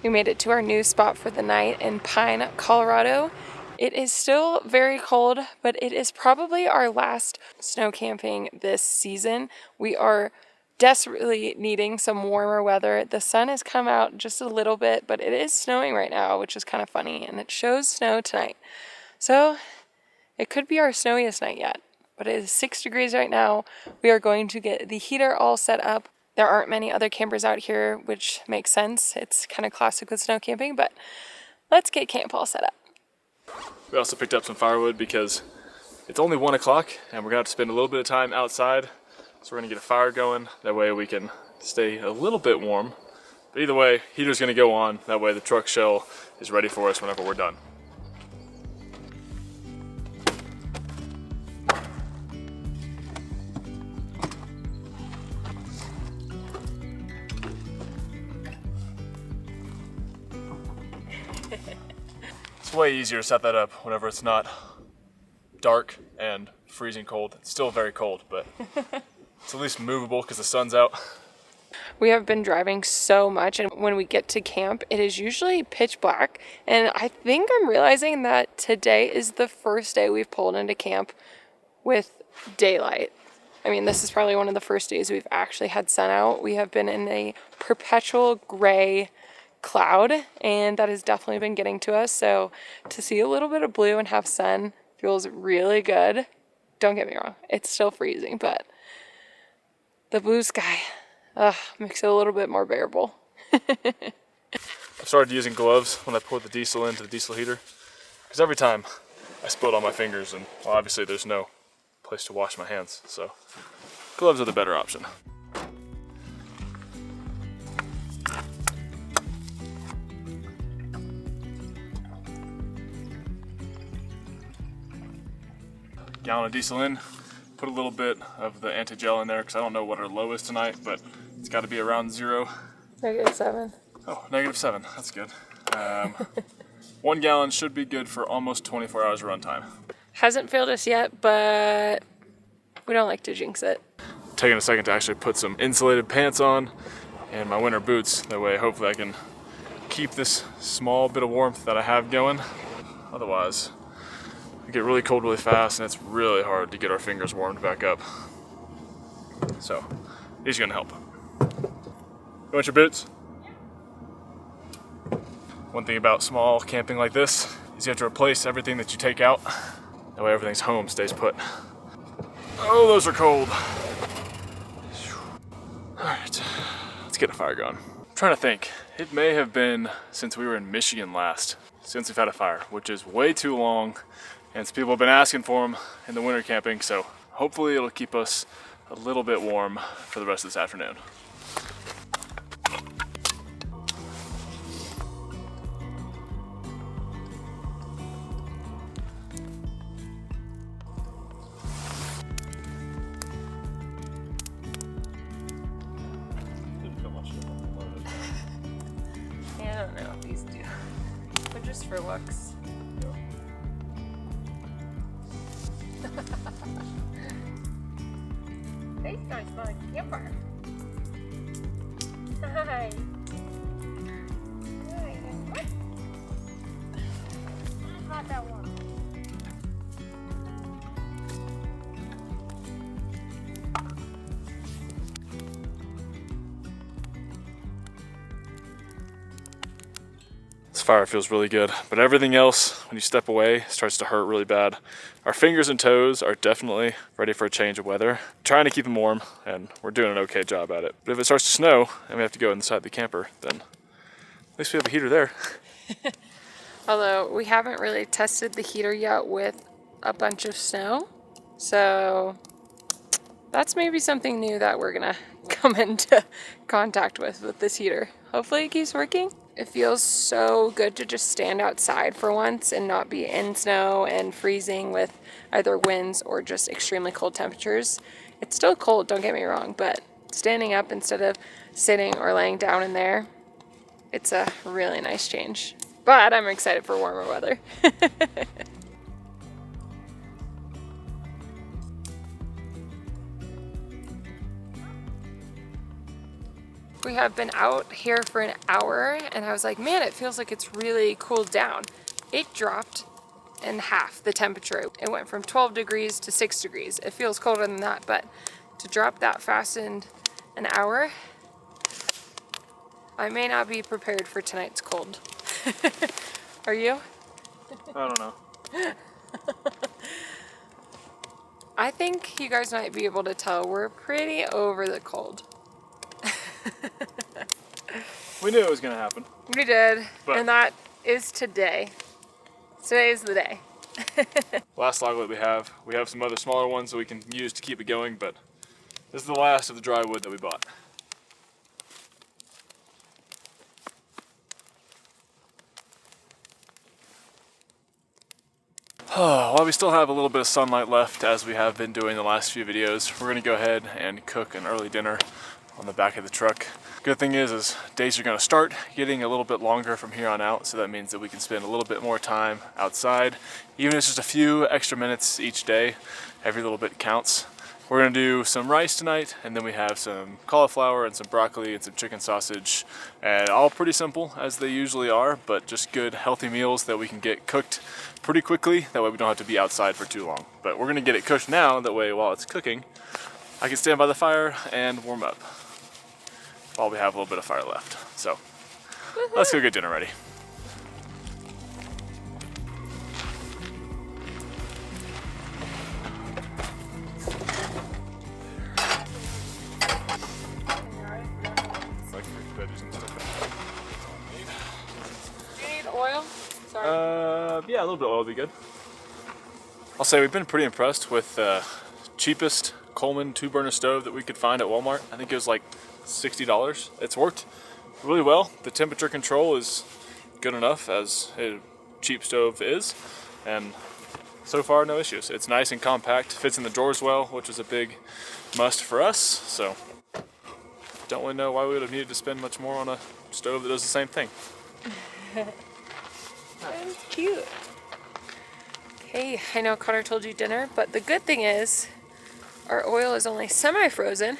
We made it to our new spot for the night in Pine, Colorado. It is still very cold, but it is probably our last snow camping this season. We are desperately needing some warmer weather. The sun has come out just a little bit, but it is snowing right now, which is kind of funny, and it shows snow tonight. So it could be our snowiest night yet, but it is 6 degrees right now. We are going to get the heater all set up. There aren't many other campers out here, which makes sense. It's kind of classic with snow camping, but let's get camp all set up. We also picked up some firewood because it's only 1 o'clock and we're gonna have to spend a little bit of time outside. So we're gonna get a fire going. That way we can stay a little bit warm. But either way, heater's gonna go on. That way the truck shell is ready for us whenever we're done. It's way easier to set that up whenever it's not dark and freezing cold. It's still very cold, but it's at least movable because the sun's out. We have been driving so much, and when we get to camp, it is usually pitch black. And I think I'm realizing that today is the first day we've pulled into camp with daylight. I mean, this is probably one of the first days we've actually had sun out. We have been in a perpetual gray cloud, and that has definitely been getting to us. So to see a little bit of blue and have sun feels really good. Don't get me wrong, it's still freezing, but the blue sky makes it a little bit more bearable. I started using gloves when I poured the diesel into the diesel heater because every time I spilled on my fingers, and well, obviously there's no place to wash my hands, so gloves are the better option. Gallon of diesel in, put a little bit of the anti-gel in there because I don't know what our low is tonight, but it's got to be around 0. -7. Oh, -7, that's good. 1 gallon should be good for almost 24 hours of runtime. Hasn't failed us yet, but we don't like to jinx it. Taking a second to actually put some insulated pants on and my winter boots. That way hopefully I can keep this small bit of warmth that I have going. Otherwise, we get really cold really fast and it's really hard to get our fingers warmed back up. So these are gonna help. You want your boots? One thing about small camping like this is you have to replace everything that you take out. That way everything's home stays put. Oh, those are cold. All right, let's get a fire going. I'm trying to think. It may have been since we were in Michigan last, since we've had a fire, which is way too long. And some people have been asking for them in the winter camping, so hopefully it'll keep us a little bit warm for the rest of this afternoon. Yeah, I don't know if these do, but just for looks. Hey, nice fun camper. Hi. Hi. What? Not that one. This fire feels really good, but everything else, when you step away, starts to hurt really bad. Our fingers and toes are definitely ready for a change of weather. Trying to keep them warm, and we're doing an okay job at it. But if it starts to snow and we have to go inside the camper, then at least we have a heater there. Although we haven't really tested the heater yet with a bunch of snow, so that's maybe something new that we're gonna come into contact with this heater. Hopefully it keeps working. It feels so good to just stand outside for once and not be in snow and freezing with either winds or just extremely cold temperatures. It's still cold, don't get me wrong, but standing up instead of sitting or laying down in there, it's a really nice change. But I'm excited for warmer weather. We have been out here for an hour and I was like, man, it feels like it's really cooled down. It dropped in half the temperature. It went from 12 degrees to 6 degrees. It feels colder than that, but to drop that fast in an hour, I may not be prepared for tonight's cold. Are you? I don't know. I think you guys might be able to tell we're pretty over the cold. We knew it was going to happen. We did, But and that is today. Today is the day. last logwood we have some other smaller ones that we can use to keep it going, but this is the last of the dry wood that we bought. While we still have a little bit of sunlight left, as we have been doing the last few videos, we're going to go ahead and cook an early dinner on the back of the truck. Good thing is days are going to start getting a little bit longer from here on out, so that means that we can spend a little bit more time outside. Even if it's just a few extra minutes each day, every little bit counts. We're going to do some rice tonight, and then we have some cauliflower and some broccoli and some chicken sausage, and all pretty simple as they usually are, but just good healthy meals that we can get cooked pretty quickly. That way we don't have to be outside for too long. But we're going to get it cooked now, that way while it's cooking I can stand by the fire and warm up while we have a little bit of fire left. So let's go get dinner ready. Do you need oil? Sorry. Yeah, a little bit of oil would be good. I'll say we've been pretty impressed with the cheapest Coleman 2-burner stove that we could find at Walmart. I think it was like $60. It's worked really well. The temperature control is good enough as a cheap stove is, and so far no issues. It's nice and compact, fits in the drawers well, which is a big must for us, so don't really know why we would have needed to spend much more on a stove that does the same thing. That's cute. Okay, I know Connor told you dinner, but the good thing is our oil is only semi-frozen.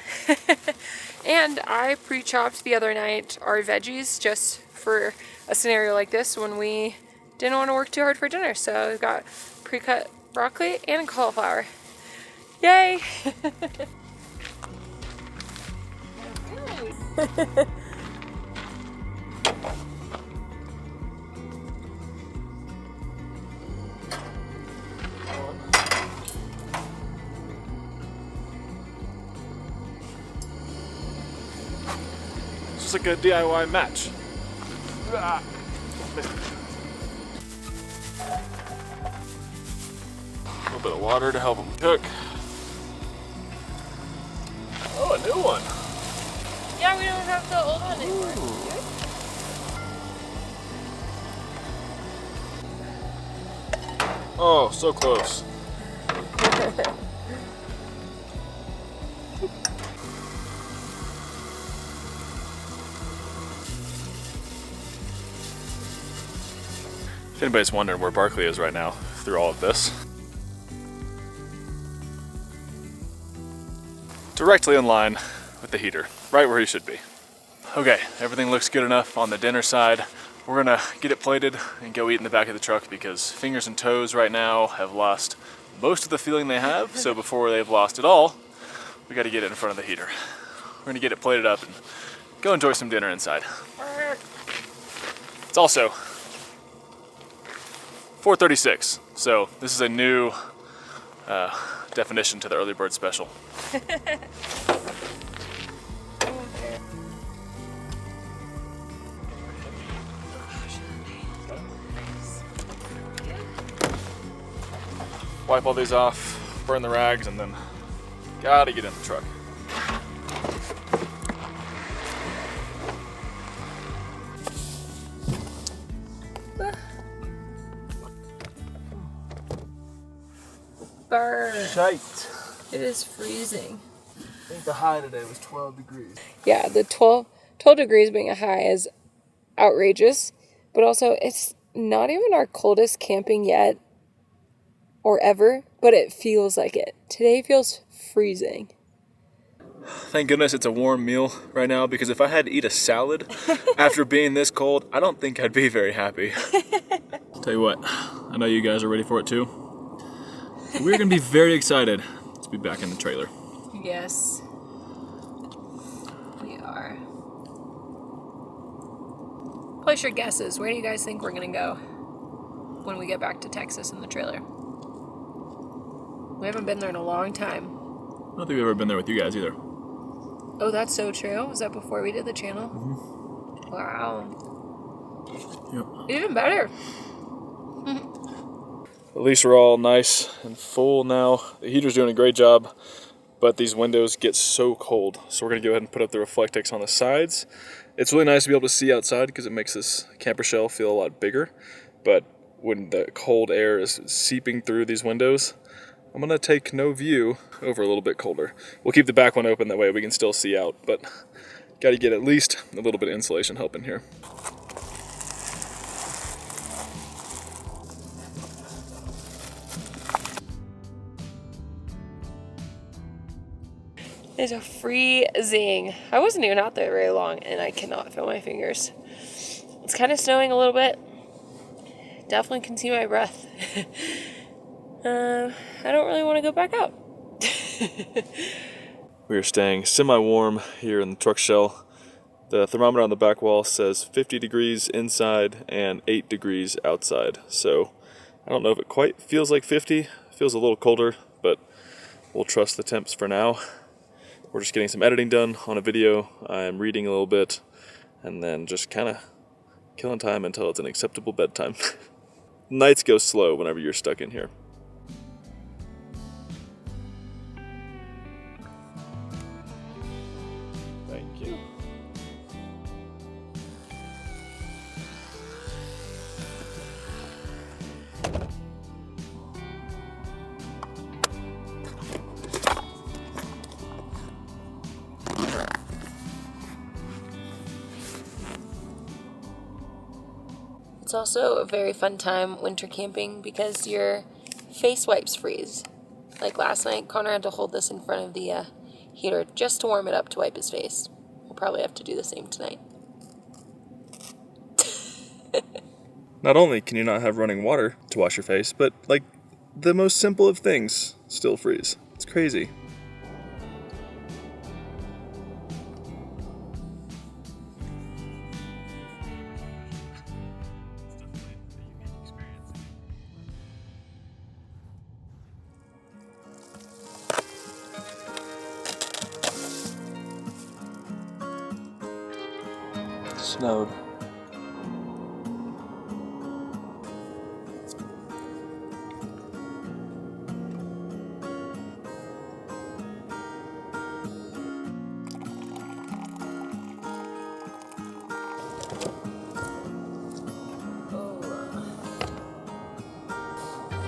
And I pre-chopped the other night our veggies just for a scenario like this when we didn't want to work too hard for dinner. So we've got pre-cut broccoli and cauliflower. Yay! It's like a DIY match. Ah. A little bit of water to help them cook. Oh, a new one. Yeah, we don't have the old one anymore. Oh, so close. If anybody's wondering where Barkley is right now through all of this, directly in line with the heater, right where he should be. Okay, everything looks good enough on the dinner side. We're gonna get it plated and go eat in the back of the truck because fingers and toes right now have lost most of the feeling they have, so before they've lost it all, we gotta get it in front of the heater. We're gonna get it plated up and go enjoy some dinner inside. It's also 4:36, so this is a new definition to the early bird special. Wipe all these off, burn the rags, and then gotta get in the truck. Burn. Shite. It is freezing. I think the high today was 12 degrees. Yeah, the 12 degrees being a high is outrageous, but also it's not even our coldest camping yet or ever, but it feels like it. Today feels freezing. Thank goodness it's a warm meal right now, because if I had to eat a salad after being this cold, I don't think I'd be very happy. Tell you what, I know you guys are ready for it too. We're gonna be very excited to be back in the trailer. Yes, we are. Place your guesses. Where do you guys think we're gonna go when we get back to Texas in the trailer? We haven't been there in a long time. I don't think we've ever been there with you guys either. Oh, that's so true. Was that before we did the channel? Mm-hmm. Wow. Yep. Even better. At least we're all nice and full now. The heater's doing a great job, but these windows get so cold. So we're gonna go ahead and put up the Reflectix on the sides. It's really nice to be able to see outside because it makes this camper shell feel a lot bigger. But when the cold air is seeping through these windows, I'm gonna take no view over a little bit colder. We'll keep the back one open, that way we can still see out, but gotta get at least a little bit of insulation help in here. It's a freezing. I wasn't even out there very long, and I cannot feel my fingers. It's kind of snowing a little bit. Definitely can see my breath. I don't really want to go back out. We are staying semi-warm here in the truck shell. The thermometer on the back wall says 50 degrees inside and 8 degrees outside. So I don't know if it quite feels like 50. It feels a little colder, but we'll trust the temps for now. We're just getting some editing done on a video. I'm reading a little bit, and then just kind of killing time until it's an acceptable bedtime. Nights go slow whenever you're stuck in here. Thank you. It's also a very fun time winter camping because your face wipes freeze. Like last night, Connor had to hold this in front of the heater just to warm it up to wipe his face. We'll probably have to do the same tonight. Not only can you not have running water to wash your face, but like the most simple of things still freeze. It's crazy. Snowed.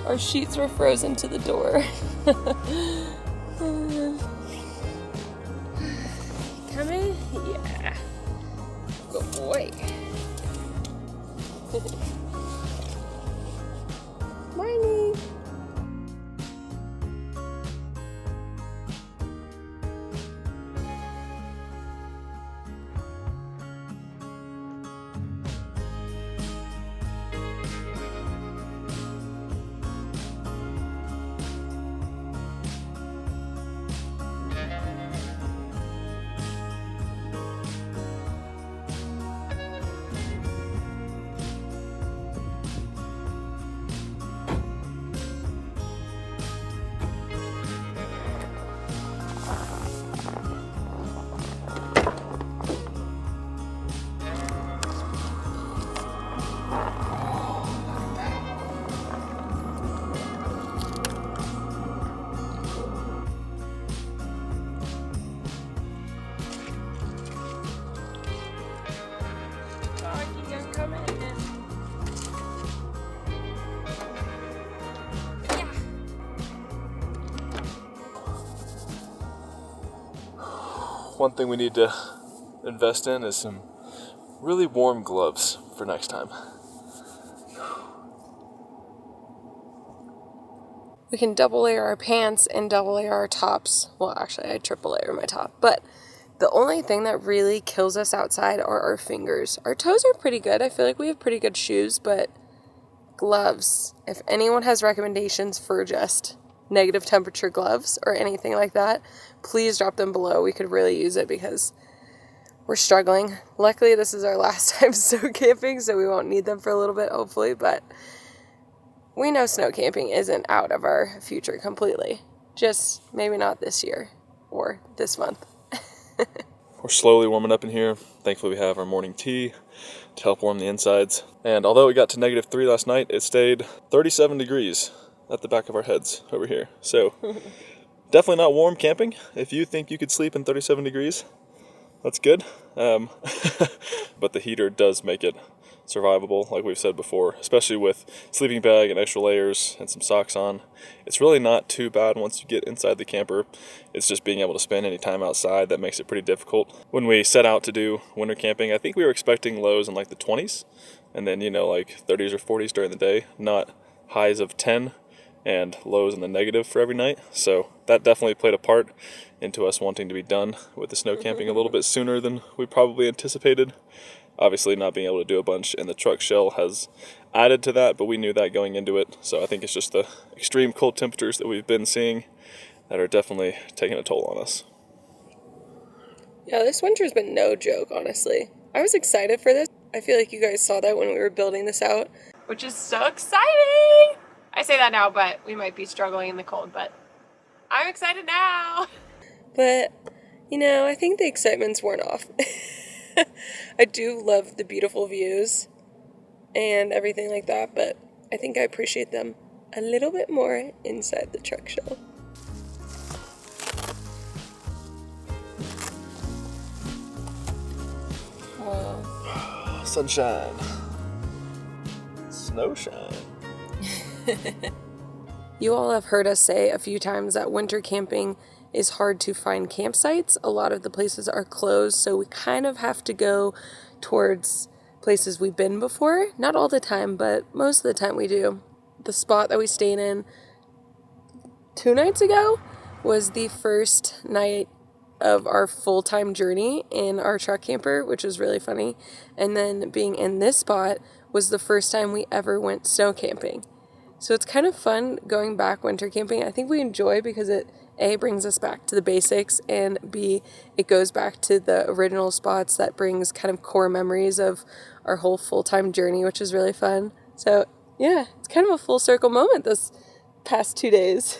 Our sheets were frozen to the door. Coming? Yeah. Good boy. Morning. One thing we need to invest in is some really warm gloves for next time. we can double layer our pants and double layer our tops. Well, actually, I triple layer my top. But the only thing that really kills us outside are our fingers. Our toes are pretty good. I feel like we have pretty good shoes, but gloves. If anyone has recommendations for just negative temperature gloves or anything like that, please drop them below. We could really use it because we're struggling. Luckily, this is our last time snow camping, so we won't need them for a little bit, hopefully, but we know snow camping isn't out of our future completely. Just maybe not this year or this month. We're slowly warming up in here. Thankfully, we have our morning tea to help warm the insides. And although we got to -3 last night, it stayed 37 degrees at the back of our heads over here. So definitely not warm camping. If you think you could sleep in 37 degrees, that's good. But the heater does make it survivable, like we've said before, especially with sleeping bag and extra layers and some socks on. It's really not too bad once you get inside the camper. It's just being able to spend any time outside that makes it pretty difficult. When we set out to do winter camping, I think we were expecting lows in like the 20s and then, like 30s or 40s during the day, not highs of 10 and lows in the negative for every night. So that definitely played a part into us wanting to be done with the snow camping a little bit sooner than we probably anticipated. Obviously, not being able to do a bunch in the truck shell has added to that, but we knew that going into it. So I think it's just the extreme cold temperatures that we've been seeing that are definitely taking a toll on us. Yeah, this winter's been no joke, honestly. I was excited for this. I feel like you guys saw that when we were building this out, which is so exciting! I say that now, but we might be struggling in the cold, but I'm excited now! But, I think the excitement's worn off. I do love the beautiful views and everything like that, but I think I appreciate them a little bit more inside the truck shell. Wow. Sunshine. Snowshine. You all have heard us say a few times that winter camping is hard to find campsites. A lot of the places are closed, so we kind of have to go towards places we've been before. Not all the time, but most of the time we do. The spot that we stayed in 2 nights ago was the first night of our full-time journey in our truck camper, which was really funny. And then being in this spot was the first time we ever went snow camping. So it's kind of fun going back winter camping. I think we enjoy because it A, brings us back to the basics, and B, it goes back to the original spots that brings kind of core memories of our whole full-time journey, which is really fun. So yeah, it's kind of a full circle moment this past 2 days.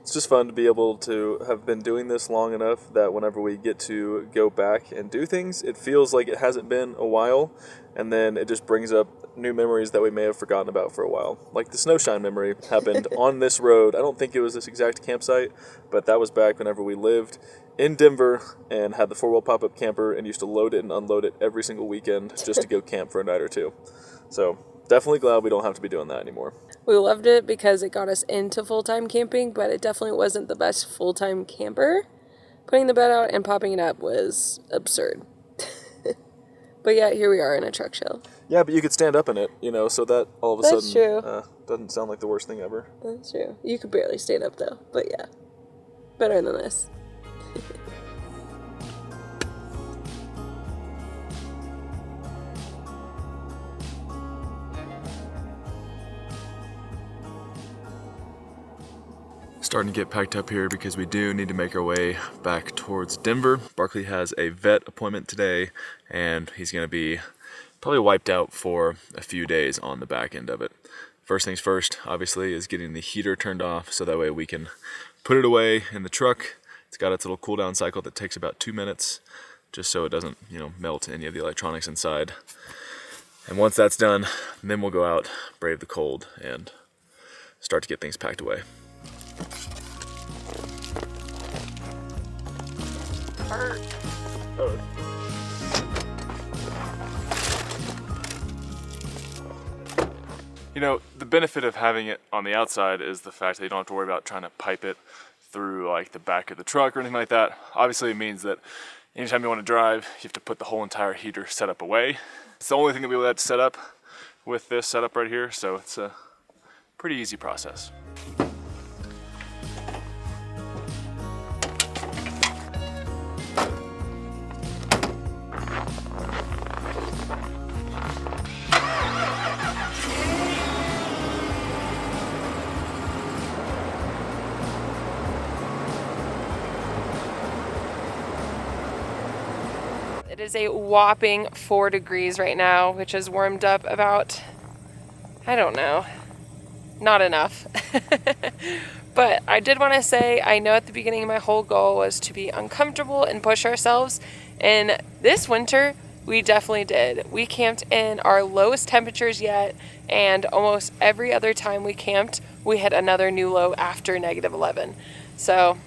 It's just fun to be able to have been doing this long enough that whenever we get to go back and do things, it feels like it hasn't been a while, and then it just brings up new memories that we may have forgotten about for a while. Like the snowshine memory happened on this road. I don't think it was this exact campsite, but that was back whenever we lived in Denver and had the 4-wheel pop-up camper and used to load it and unload it every single weekend just to go camp for a night or two. So definitely glad we don't have to be doing that anymore. We loved it because it got us into full-time camping, but it definitely wasn't the best full-time camper. Putting the bed out and popping it up was absurd. But yeah, here we are in a truck shell. Yeah, but you could stand up in it, so that all of a That's sudden true. Doesn't sound like the worst thing ever. That's true. You could barely stand up though, but yeah. Better than this. Starting to get packed up here because we do need to make our way back towards Denver. Barkley has a vet appointment today, and he's going to be probably wiped out for a few days on the back end of it. First things first, obviously, is getting the heater turned off so that way we can put it away in the truck. It's got its little cool down cycle that takes about 2 minutes, just so it doesn't, melt any of the electronics inside. And once that's done, then we'll go out, brave the cold, and start to get things packed away. Oh. The benefit of having it on the outside is the fact that you don't have to worry about trying to pipe it through like the back of the truck or anything like that. Obviously it means that anytime you want to drive, you have to put the whole entire heater setup away. It's the only thing that we will have to set up with this setup right here, so it's a pretty easy process. It is a whopping 4 degrees right now, which has warmed up about, I don't know, not enough. But I did want to say, I know at the beginning my whole goal was to be uncomfortable and push ourselves. And this winter, we definitely did. We camped in our lowest temperatures yet, and almost every other time we camped, we hit another new low after -11. So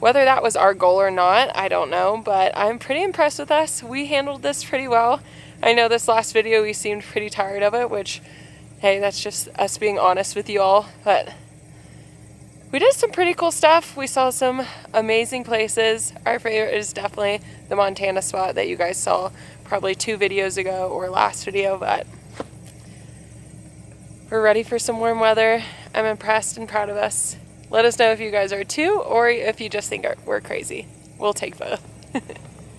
whether that was our goal or not, I don't know, but I'm pretty impressed with us. We handled this pretty well. I know this last video we seemed pretty tired of it, which, hey, that's just us being honest with you all, but we did some pretty cool stuff. We saw some amazing places. Our favorite is definitely the Montana spot that you guys saw probably 2 videos ago or last video, but we're ready for some warm weather. I'm impressed and proud of us. Let us know if you guys are too, or if you just think we're crazy. We'll take both.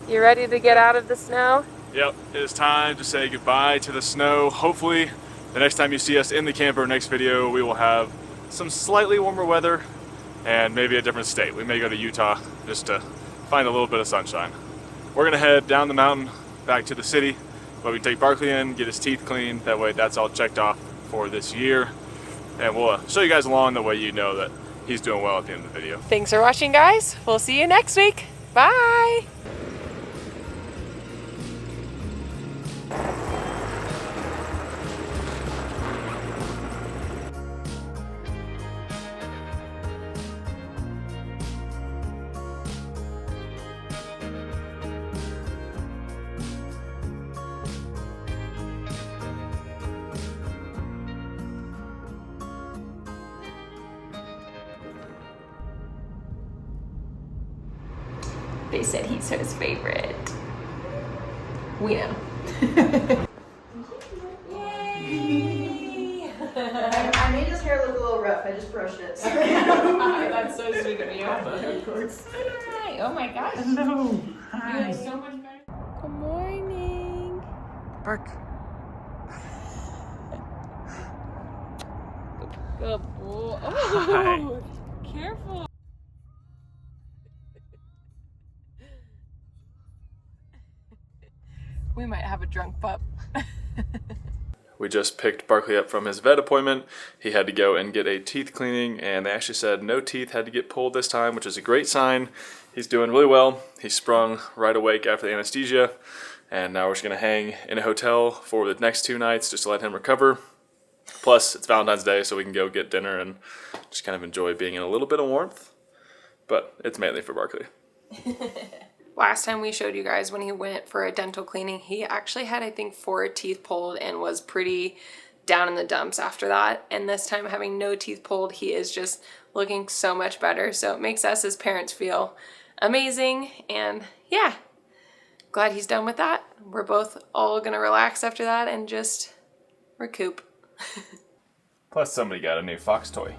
You ready to get out of the snow? Yep, it is time to say goodbye to the snow. Hopefully, the next time you see us in the camper, next video, we will have some slightly warmer weather and maybe a different state. We may go to Utah just to find a little bit of sunshine. We're gonna head down the mountain back to the city, where we take Barkley in, get his teeth cleaned. That way that's all checked off for this year. And we'll show you guys along, the way you know that he's doing well at the end of the video. Thanks for watching, guys. We'll see you next week. Bye. They said he's his favorite. We know. Yay! I made his hair look a little rough. I just brushed it. That's so sweet of you. Of course. Hi. Oh my gosh. Hello. Hi. You look so much better. Good morning. Bark. Good boy. Hi. Oh, careful. We might have a drunk pup. We just picked Barkley up from his vet appointment. He had to go and get a teeth cleaning, and they actually said no teeth had to get pulled this time, which is a great sign. He's doing really well. He sprung right awake after the anesthesia, and now we're just gonna hang in a hotel for the next 2 nights just to let him recover. Plus, it's Valentine's Day, so we can go get dinner and just kind of enjoy being in a little bit of warmth, but it's mainly for Barkley. Last time we showed you guys when he went for a dental cleaning, he actually had, I think, 4 teeth pulled and was pretty down in the dumps after that. And this time, having no teeth pulled, he is just looking so much better. So it makes us as parents feel amazing. And yeah, glad he's done with that. We're both all gonna relax after that and just recoup. Plus, somebody got a new fox toy.